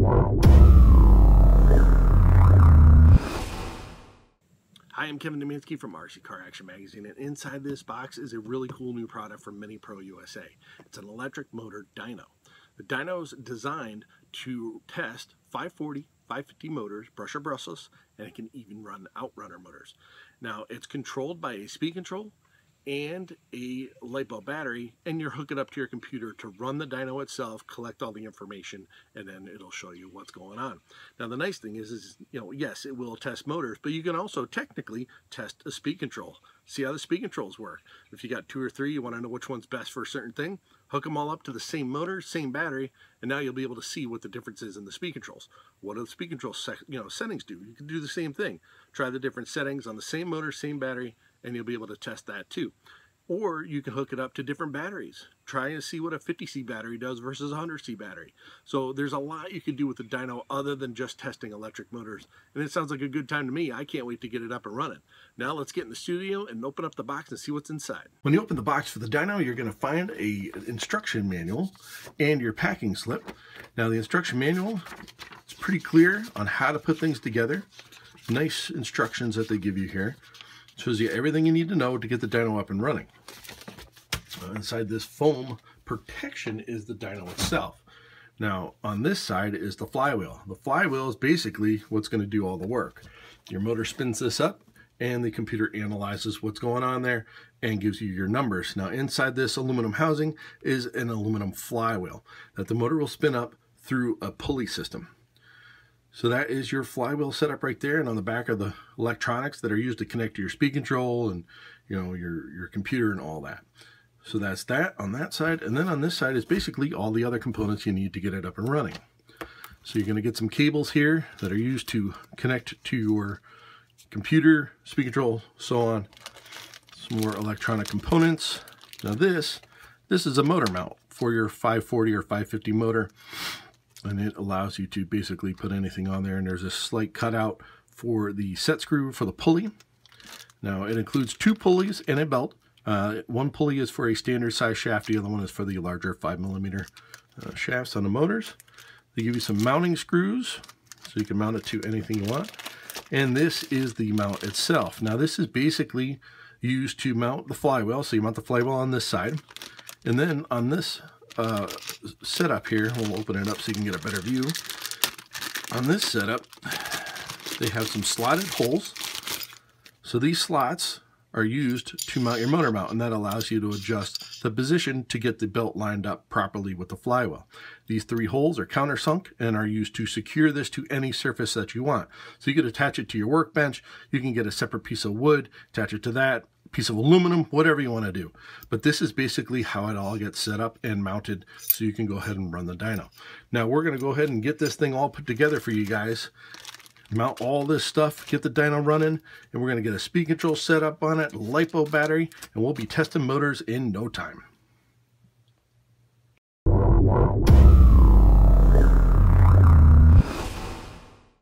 Hi, I'm Kevin Hetmanski from RC Car Action Magazine, and inside this box is a really cool new product from MiniPRO USA. It's an electric motor dyno. The dyno is designed to test 540, 550 motors, brushless, and it can even run outrunner motors. Now, it's controlled by a speed control and a LiPo battery, and you're hooking up to your computer to run the dyno itself, collect all the information, and then it'll show you what's going on. Now, the nice thing is yes, it will test motors, but you can also technically test a speed control. See how the speed controls work. If you got two or three, you want to know which one's best for a certain thing, hook them all up to the same motor, same battery, and now you'll be able to see what the difference is in the speed controls. What do the speed control settings do? You can do the same thing. Try the different settings on the same motor, same battery, and you'll be able to test that too. Or you can hook it up to different batteries. Try and see what a 50C battery does versus a 100C battery. So there's a lot you can do with the dyno other than just testing electric motors. And it sounds like a good time to me. I can't wait to get it up and running. Now let's get in the studio and open up the box and see what's inside. When you open the box for the dyno, you're going to find an instruction manual and your packing slip. Now the instruction manual is pretty clear on how to put things together. Nice instructions that they give you here. Shows you everything you need to know to get the dyno up and running. Inside this foam protection is the dyno itself. Now on this side is the flywheel. The flywheel is basically what's going to do all the work. Your motor spins this up and the computer analyzes what's going on there and gives you your numbers. Now inside this aluminum housing is an aluminum flywheel that the motor will spin up through a pulley system. So that is your flywheel setup right there, and on the back are the electronics that are used to connect to your speed control and your computer and all that. So that's that on that side, and then on this side is basically all the other components you need to get it up and running. So you're going to get some cables here that are used to connect to your computer, speed control, so on. Some more electronic components. Now this is a motor mount for your 540 or 550 motor. And it allows you to basically put anything on there, and there's a slight cutout for the set screw for the pulley. Now it includes two pulleys and a belt. One pulley is for a standard size shaft, the other one is for the larger 5mm shafts on the motors. They give you some mounting screws so you can mount it to anything you want. And this is the mount itself. Now this is basically used to mount the flywheel. So you mount the flywheel on this side, and then on this setup here, we'll open it up so you can get a better view. On this setup, they have some slotted holes. So these slots are used to mount your motor mount, and that allows you to adjust the position to get the belt lined up properly with the flywheel. These three holes are countersunk and are used to secure this to any surface that you want. So you could attach it to your workbench, you can get a separate piece of wood, attach it to that, piece of aluminum, whatever you want to do. But this is basically how it all gets set up and mounted so you can go ahead and run the dyno. Now we're going to go ahead and get this thing all put together for you guys. Mount all this stuff, get the dyno running, and we're going to get a speed control set up on it, LiPo battery, and we'll be testing motors in no time.